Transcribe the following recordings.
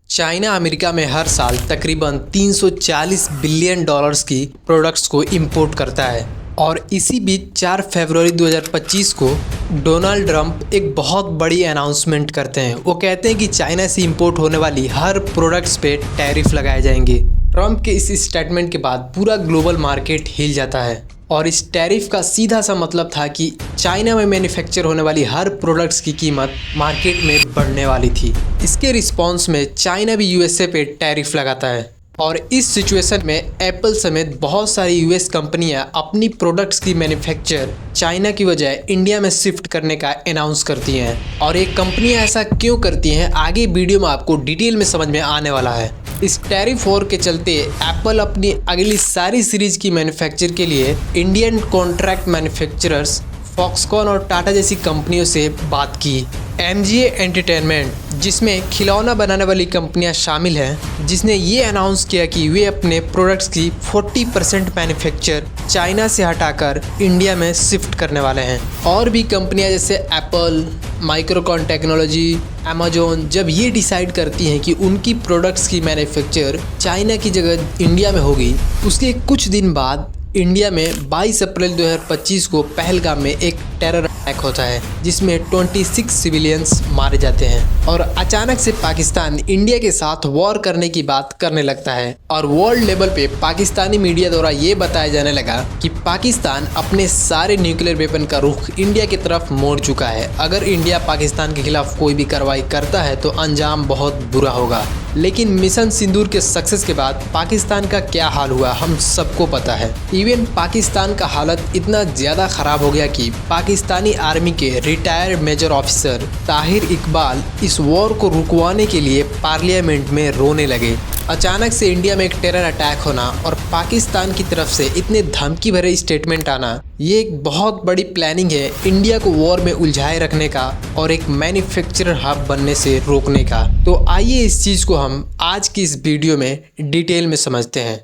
China America में हर साल तकरीबन 340 बिलियन डॉलर्स की प्रोडक्ट्स को इंपोर्ट करता है और इसी बीच 4 फरवरी 2025 को डोनाल्ड ट्रंप एक बहुत बड़ी अनाउंसमेंट करते हैं। वो कहते हैं कि चाइना से इंपोर्ट होने वाली हर प्रोडक्ट्स पे टैरिफ लगाए जाएंगे। ट्रंप के इस स्टेटमेंट के बाद पूरा ग्लोबल मार्केट हिल जाता है और इस टैरिफ का सीधा सा मतलब था कि चाइना में मैन्युफैक्चर होने वाली हर प्रोडक्ट्स की कीमत मार्केट में बढ़ने वाली थी। इसके रिस्पॉन्स में चाइना भी यूएसए पे टैरिफ लगाता है और इस सिचुएशन में एप्पल समेत बहुत सारी यूएस कंपनियां अपनी प्रोडक्ट्स की मैन्युफैक्चर चाइना की बजाय इंडिया में शिफ्ट करने का अनाउंस करती हैं। और ये कंपनियां ऐसा क्यों करती हैं, आगे वीडियो में आपको डिटेल में समझ में आने वाला है। इस टैरिफ वॉर के चलते एप्पल अपनी अगली सारी सीरीज की मैन्युफैक्चर के लिए इंडियन कॉन्ट्रैक्ट मैन्युफैक्चरर्स फॉक्सकॉन और टाटा जैसी कंपनियों से बात की। एमजीए एंटरटेनमेंट, जिसमें खिलौना बनाने वाली कंपनियां शामिल हैं, जिसने ये अनाउंस किया कि वे अपने प्रोडक्ट्स की 40% मैन्युफैक्चर चाइना से हटाकर इंडिया में शिफ्ट करने वाले हैं। और भी कंपनियां जैसे एप्पल, माइक्रोकॉन टेक्नोलॉजी, अमेजोन जब ये डिसाइड करती हैं कि उनकी प्रोडक्ट्स की मैन्युफैक्चर चाइना की जगह इंडिया में होगी, उसके कुछ दिन बाद इंडिया में 22 अप्रैल 2025 को पहलगाम में एक टेरर अटैक होता है जिसमें 26 सिविलियंस मारे जाते हैं और अचानक से पाकिस्तान इंडिया के साथ वॉर करने की बात करने लगता है और वर्ल्ड लेवल पे पाकिस्तानी मीडिया द्वारा ये बताया जाने लगा कि पाकिस्तान अपने सारे न्यूक्लियर वेपन का रुख इंडिया की तरफ मोड़ चुका है। अगर इंडिया पाकिस्तान के खिलाफ कोई भी कार्रवाई करता है तो अंजाम बहुत बुरा होगा। लेकिन मिशन सिंदूर के सक्सेस के बाद पाकिस्तान का क्या हाल हुआ हम सबको पता है। इवन पाकिस्तान का हालत इतना ज़्यादा ख़राब हो गया कि पाकिस्तानी आर्मी के retired major officer Tahir Iqbal इस वॉर को रुकवाने के लिए पार्लियामेंट में रोने लगे। अचानक से इंडिया में एक टेरर अटैक होना और पाकिस्तान की तरफ से इतने धमकी भरे स्टेटमेंट आना, ये एक बहुत बड़ी प्लानिंग है इंडिया को वॉर में उलझाए रखने का और एक मैन्युफैक्चरर हब बनने से रोकने का। तो आइए इस चीज़ को हम आज की इस वीडियो में डिटेल में समझते हैं।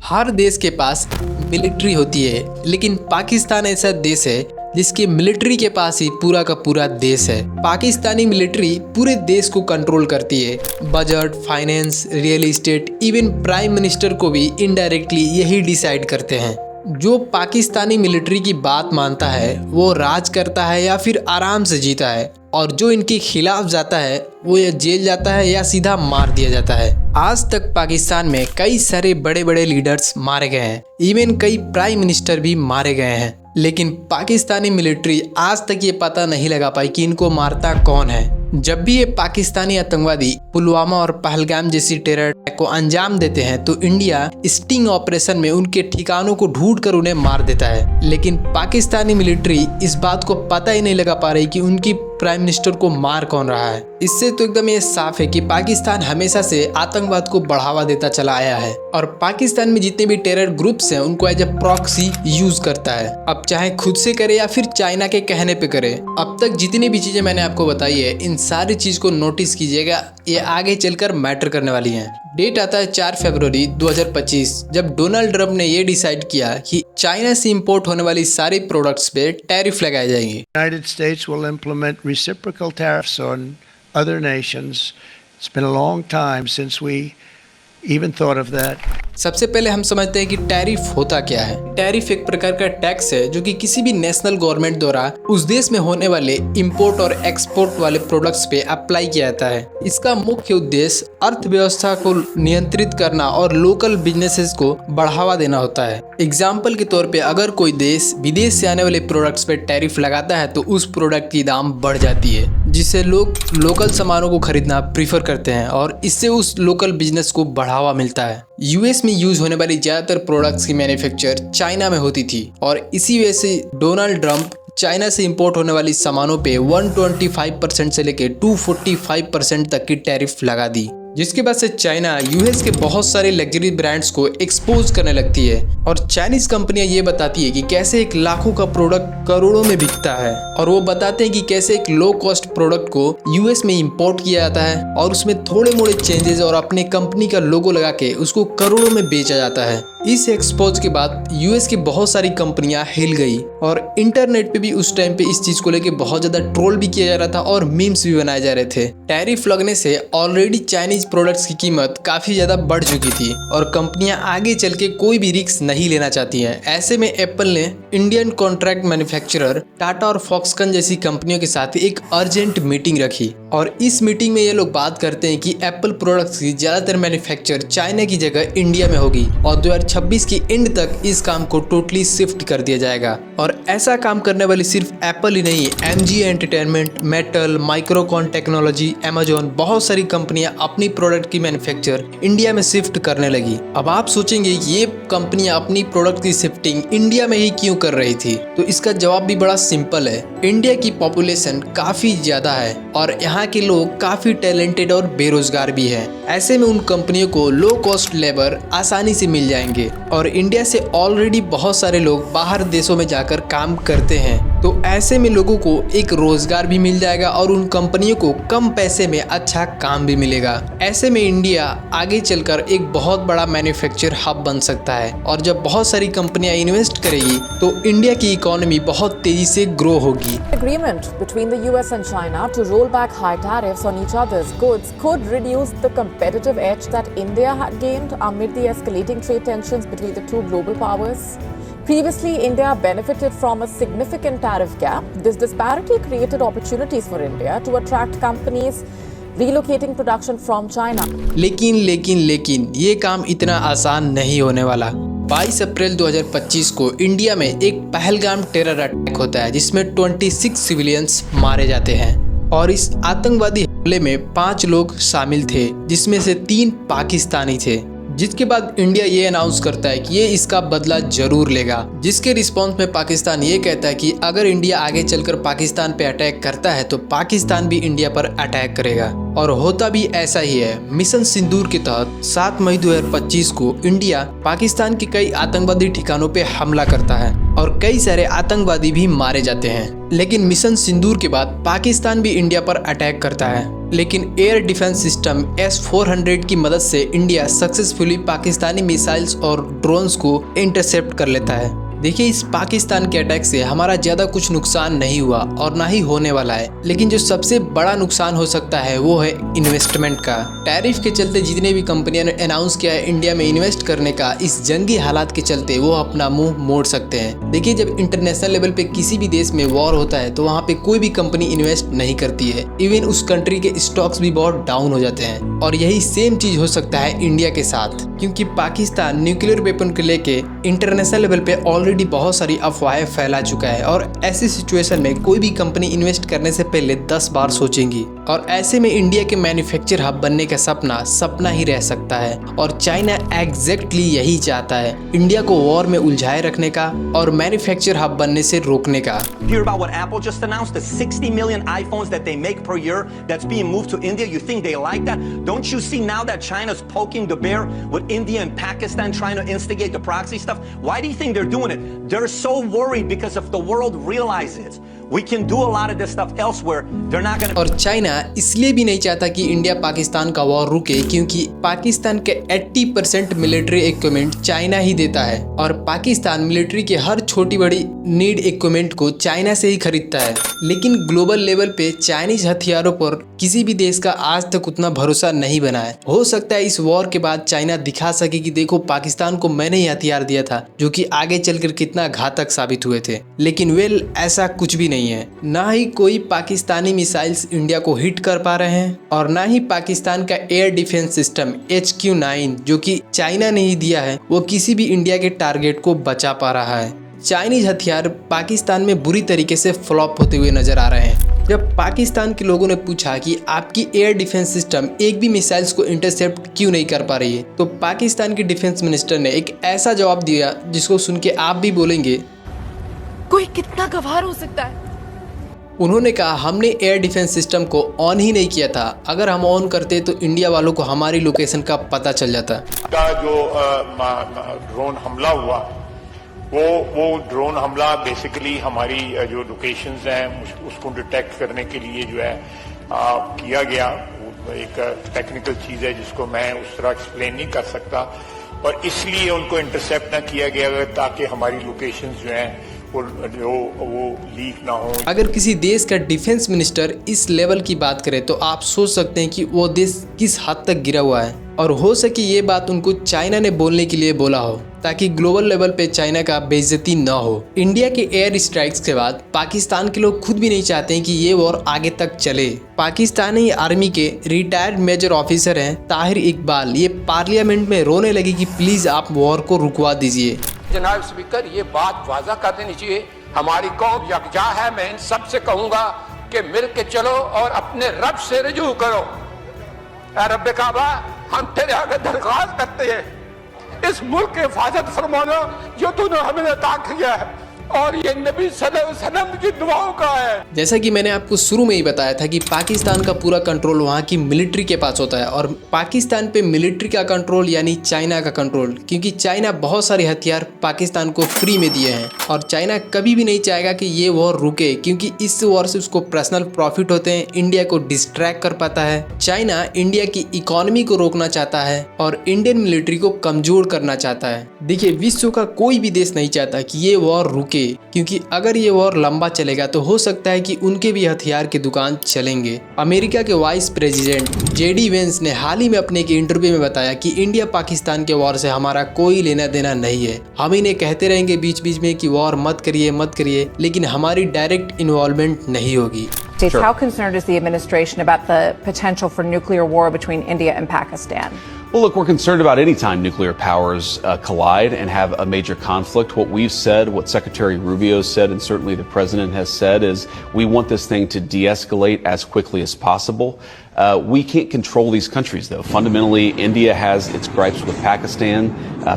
हर देश के पास मिलिट्री होती है, लेकिन पाकिस्तान ऐसा देश है जिसकी मिलिट्री के पास ही पूरा का पूरा देश है। पाकिस्तानी मिलिट्री पूरे देश को कंट्रोल करती है। Budget, finance, real estate, even prime minister को भी इनडायरेक्टली यही डिसाइड करते हैं। जो पाकिस्तानी मिलिट्री की बात मानता है वो राज करता है या फिर आराम से जीता है, और जो इनके खिलाफ जाता है वो या जेल जाता है या सीधा मार दिया जाता है। आज तक पाकिस्तान में कई सारे बड़े बड़े लीडर्स मारे गए हैं, इवन कई प्राइम मिनिस्टर भी मारे गए हैं। लेकिन पाकिस्तानी मिलिट्री आज तक ये पता नहीं लगा पाई कि इनको मारता कौन है। जब भी ये पाकिस्तानी आतंकवादी पुलवामा और पहलगाम जैसी टेरर अटैक को अंजाम देते हैं तो इंडिया स्टिंग ऑपरेशन में उनके ठिकानों को ढूंढकर उन्हें मार देता है। लेकिन पाकिस्तानी मिलिट्री इस बात को पता ही नहीं लगा पा रही कि उनकी प्राइम मिनिस्टर को मार कौन रहा है। इससे तो एकदम ये साफ है कि पाकिस्तान हमेशा से आतंकवाद को बढ़ावा देता चला आया है और पाकिस्तान में जितने भी टेरर ग्रुप्स हैं उनको एज ए प्रॉक्सी यूज करता है। अब चाहे खुद से करे या फिर चाइना के कहने पे करे, अब तक जितनी भी चीजें मैंने आपको बताई है इन सारी चीज को नोटिस कीजिएगा, ये आगे चलकर मैटर करने वाली हैं। डेट आता है 4 फरवरी 2025, जब डोनाल्ड ट्रंप ने ये डिसाइड किया कि चाइना से इंपोर्ट होने वाली सारी प्रोडक्ट्स पे टैरिफ लगाए जाएंगे। United States will implement reciprocal tariffs on other nations. It's been a long time since we even thought of that. सबसे पहले हम समझते हैं कि टैरिफ होता क्या है। टैरिफ एक प्रकार का टैक्स है जो कि किसी भी नेशनल गवर्नमेंट द्वारा उस देश में होने वाले इंपोर्ट और एक्सपोर्ट वाले प्रोडक्ट्स पे अप्लाई किया जाता है। इसका मुख्य उद्देश्य अर्थव्यवस्था को नियंत्रित करना और लोकल बिजनेसेस को बढ़ावा देना होता है। एग्जाम्पल के तौर पे अगर कोई देश विदेश से आने वाले प्रोडक्ट्स पे टैरिफ लगाता है तो उस प्रोडक्ट की दाम बढ़ जाती है, जिससे लोग लोकल सामानों को खरीदना प्रीफर करते हैं और इससे उस लोकल बिजनेस को बढ़ावा मिलता है। यूएस में यूज होने वाली ज्यादातर प्रोडक्ट्स की मैन्युफैक्चर चाइना में होती थी और इसी वजह से डोनाल्ड ट्रंप चाइना से इंपोर्ट होने वाली सामानों पे 125% से लेकर 245% तक की टैरिफ लगा दी, जिसके बाद से चाइना यूएस के बहुत सारे लग्जरी ब्रांड्स को एक्सपोज करने लगती है और चाइनीज कंपनियां ये बताती है कि कैसे एक लाखों का प्रोडक्ट करोड़ों में बिकता है और वो बताते हैं कि कैसे एक लो कॉस्ट प्रोडक्ट को यूएस में इंपोर्ट किया जाता है और उसमें थोड़े मोड़े चेंजेस और अपने कंपनी का लोगो लगा के उसको करोड़ों में बेचा जाता है। इस एक्सपोज के बाद यूएस की बहुत सारी कंपनियां हिल गई और इंटरनेट पे भी उस टाइम पे इस चीज को लेके बहुत ज्यादा ट्रोल भी किया जा रहा था और मीम्स भी बनाए जा रहे थे। टैरिफ लगने से ऑलरेडी चाइनीज प्रोडक्ट्स की कीमत काफी ज्यादा बढ़ चुकी थी और कंपनियां आगे चल के कोई भी रिस्क नहीं लेना चाहती हैं। ऐसे में एप्पल ने इंडियन कॉन्ट्रैक्ट मैन्युफैक्चरर टाटा और फॉक्सकन जैसी कंपनियों के साथ एक अर्जेंट मीटिंग रखी और इस मीटिंग में ये लोग बात करते हैं कि एप्पल प्रोडक्ट्स की ज्यादातर मैन्युफैक्चर चाइना की जगह इंडिया में होगी और 2026 की एंड तक इस काम को टोटली शिफ्ट कर दिया जाएगा। और ऐसा काम करने वाली सिर्फ एप्पल ही नहीं, MG entertainment, metal, Microcon technology, Amazon, बहुत सारी कंपनियां अपनी प्रोडक्ट की मैन्युफैक्चर इंडिया में शिफ्ट करने लगी। अब आप सोचेंगे कि ये कंपनियां अपनी प्रोडक्ट की शिफ्टिंग इंडिया में ही क्यों कर रही थी, तो इसका जवाब भी बड़ा सिंपल है। इंडिया की पॉपुलेशन काफी ज्यादा है और यहाँ के लोग काफी टैलेंटेड और बेरोजगार भी है। ऐसे में उन कंपनियों को लो कॉस्ट लेबर आसानी से मिल जाएंगे और इंडिया से ऑलरेडी बहुत सारे लोग बाहर देशों में जाकर काम करते हैं, तो ऐसे में लोगों को एक रोजगार भी मिल जाएगा और उन कंपनियों को कम पैसे में अच्छा काम भी मिलेगा। ऐसे में इंडिया आगे चलकर एक बहुत बड़ा मैन्युफैक्चर हब बन सकता है और जब बहुत सारी कंपनियां इन्वेस्ट करेगी तो इंडिया की इकोनॉमी बहुत तेजी से ग्रो होगी। Agreement between the US and China to roll back high tariffs on each other's goods could reduce the competitive edge that India had gained amid the escalating trade tensions between the two global powers. Previously, India benefited from a significant tariff gap. This disparity created opportunities for India to attract companies relocating production from China. लेकिन ये काम इतना आसान नहीं होने वाला। 22 अप्रैल 2025 को India में एक पहलगाम टेरर अटैक होता है जिसमें 26 सिविलियंस मारे जाते हैं और इस आतंकवादी हमले में 5 लोग शामिल थे जिसमें से 3 पाकिस्तानी थे। जिसके बाद इंडिया ये अनाउंस करता है कि ये इसका बदला जरूर लेगा, जिसके रिस्पॉन्स में पाकिस्तान ये कहता है कि अगर इंडिया आगे चलकर पाकिस्तान पे अटैक करता है तो पाकिस्तान भी इंडिया पर अटैक करेगा और होता भी ऐसा ही है। मिशन सिंदूर के तहत 7 मई 2025 को इंडिया पाकिस्तान के कई आतंकवादी ठिकानों पे हमला करता है और कई सारे आतंकवादी भी मारे जाते हैं। लेकिन मिशन सिंदूर के बाद पाकिस्तान भी इंडिया पर अटैक करता है, लेकिन एयर डिफेंस सिस्टम S-400 की मदद से इंडिया सक्सेसफुली पाकिस्तानी मिसाइल्स और ड्रोन्स को इंटरसेप्ट कर लेता है। देखिए, इस पाकिस्तान के अटैक से हमारा ज़्यादा कुछ नुकसान नहीं हुआ और ना ही होने वाला है, लेकिन जो सबसे बड़ा नुकसान हो सकता है वो है इन्वेस्टमेंट का। टैरिफ के चलते जितने भी कंपनियां ने अनाउंस किया है इंडिया में इन्वेस्ट करने का, इस जंगी हालात के चलते वो अपना मुंह मोड़ सकते हैं। देखिए, जब इंटरनेशनल लेवल पे किसी भी देश में वॉर होता है तो वहाँ पे कोई भी कंपनी इन्वेस्ट नहीं करती है, इवन उस कंट्री के स्टॉक्स भी बहुत डाउन हो जाते हैं। और यही सेम चीज हो सकता है इंडिया के साथ, क्योंकि पाकिस्तान न्यूक्लियर वेपन को लेके इंटरनेशनल लेवल पे ऑलरेडी बहुत सारी अफवाहें फैला चुका है और ऐसी सिचुएशन में कोई भी कंपनी इन्वेस्ट करने से पहले 10 बार सोचेंगी। और ऐसे में इंडिया के मैन्युफैक्चर हब बनने का सपना ही रह सकता है और चाइना एग्जैक्टली यही चाहता है, इंडिया को वॉर में उलझाए रखने का और मैन्युफैक्चर हब बनने से रोकने का। Hear about what Apple just announced, the 60 million iPhones that they make per year that's being moved to India. You think they like that? Don't you see now that China's poking the bear with India and Pakistan trying to instigate the proxy stuff? Why do you think they're doing it? They're so worried because if the world realizes we can do a lot of this stuff elsewhere, they're not going to. और China इसलिए भी नहीं चाहता कि India Pakistan का war रुके क्योंकि पाकिस्तान के 80% मिलिट्री इक्विपमेंट चाइना ही देता है और पाकिस्तान मिलिट्री के हर छोटी बड़ी नीड इक्विपमेंट को चाइना से ही खरीदता है। लेकिन ग्लोबल लेवल पे चाइनीज हथियारों पर किसी भी देश का आज तक उतना भरोसा नहीं बना है। हो सकता है इस वॉर के बाद चाइना दिखा सके कि देखो, पाकिस्तान को मैंने ही हथियार दिया था जो कि आगे चलकर कितना घातक साबित हुए थे। लेकिन ऐसा कुछ भी नहीं है, ना ही कोई पाकिस्तानी मिसाइल्स इंडिया को हिट कर पा रहे हैं और ना ही पाकिस्तान का एयर डिफेंस सिस्टम HQ-9 जो कि चाइना ने ही दिया है वो किसी भी इंडिया के टारगेट को बचा पा रहा है। चाइनीज हथियार पाकिस्तान में बुरी तरीके से फ्लॉप होते हुए नजर आ रहे हैं। जब पाकिस्तान के लोगों ने पूछा कि आपकी एयर डिफेंस सिस्टम एक भी मिसाइल्स को इंटरसेप्ट क्यों नहीं कर पा रही है, तो पाकिस्तान के डिफेंस मिनिस्टर ने एक ऐसा जवाब दिया जिसको सुन के आप भी बोलेंगे, कोई कितना गवार हो सकता है। उन्होंने कहा, हमने एयर डिफेंस सिस्टम को ऑन ही नहीं किया था, अगर हम ऑन करते तो इंडिया वालों को हमारी लोकेशन का पता चल जाता। का जो ड्रोन हमला हुआ वो ड्रोन हमला बेसिकली हमारी जो लोकेशंस हैं उसको डिटेक्ट करने के लिए जो है किया गया। एक टेक्निकल चीज़ है जिसको मैं उस तरह एक्सप्लेन नहीं कर सकता। और इसलिए उनको इंटरसेप्ट ना किया गया ताकि हमारी लोकेशंस जो हैं वो लीक ना हो। अगर किसी देश का डिफेंस मिनिस्टर इस लेवल की बात करे तो आप सोच सकते हैं कि वो देश किस हद तक गिरा हुआ है, और हो सके ये बात उनको चाइना ने बोलने के लिए बोला हो ताकि ग्लोबल लेवल पे चाइना का बेइज्जती न हो। इंडिया के एयर स्ट्राइक्स के बाद पाकिस्तान के लोग खुद भी नहीं चाहते हैं कि ये वॉर आगे तक चले। पाकिस्तानी आर्मी के रिटायर्ड मेजर ऑफिसर हैं ताहिर इकबाल, ये पार्लियामेंट में रोने लगे कि प्लीज आप वॉर को रुकवा दीजिए। जनाब स्पीकर, ये बात वाज़ा कर देनी चाहिए, हमारी कौम यकजा है। मैं इन सब से कहूँगा कि मिल के चलो और अपने रब से रजू करो। ऐ रब्बे काबा, हम तेरे आगे दरख्वास्त करते हैं, इस मुल्क की हिफाजत फरमाना जो तूने हमें अता किया है, और ये नबी सल्लल्लाहु अलैहि वसल्लम की दुआओं का है। जैसा कि मैंने आपको शुरू में ही बताया था कि पाकिस्तान का पूरा कंट्रोल वहाँ की मिलिट्री के पास होता है, और पाकिस्तान पे मिलिट्री का कंट्रोल यानी चाइना का कंट्रोल, क्योंकि चाइना बहुत सारे हथियार पाकिस्तान को फ्री में दिए हैं और चाइना कभी भी नहीं चाहेगा कि ये वॉर रुके, क्योंकि इस वॉर से उसको पर्सनल प्रॉफिट होते हैं, इंडिया को डिस्ट्रैक्ट कर पाता है। चाइना इंडिया की इकोनॉमी को रोकना चाहता है और इंडियन मिलिट्री को कमजोर करना चाहता है। देखिए, विश्व का कोई भी देश नहीं चाहता कि ये वॉर रुके, क्योंकि अगर ये वॉर लंबा चलेगा तो हो सकता है कि उनके भी हथियार की दुकान चलेंगे। अमेरिका के वाइस प्रेसिडेंट जेडी वेंस ने हाल ही में अपने एक इंटरव्यू में बताया कि इंडिया पाकिस्तान के वॉर से हमारा कोई लेना देना नहीं है। हम इन्हें कहते रहेंगे बीच बीच में कि वॉर मत करिए, लेकिन हमारी डायरेक्ट इन्वॉल्वमेंट नहीं होगी। Sure. How concerned is the administration about the potential for nuclear war between India and Pakistan? Well, look, we're concerned about any time nuclear powers collide and have a major conflict. What we've said, what Secretary Rubio said, and certainly the President has said, is we want this thing to de-escalate as quickly as possible. We can't control these countries, though. Fundamentally, India has its gripes with Pakistan.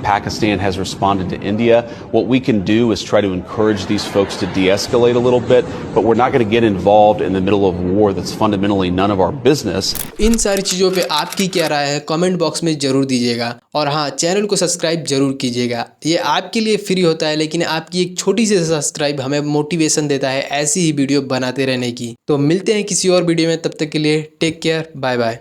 Pakistan has responded to India. What we can do is try to encourage these folks to de-escalate a little bit, but we're not going to get involved in the middle of war that's fundamentally none of our business. इन सारी चीज़ों पे आपकी क्या राय है comment box में ज़रूर दीजिएगा, और हाँ, चैनल को सब्सक्राइब जरूर कीजिएगा। ये आपके लिए फ्री होता है, लेकिन आपकी एक छोटी सी सब्सक्राइब हमें मोटिवेशन देता है ऐसी ही वीडियो बनाते रहने की। तो मिलते हैं किसी और वीडियो में, तब तक के लिए टेक केयर, बाय बाय।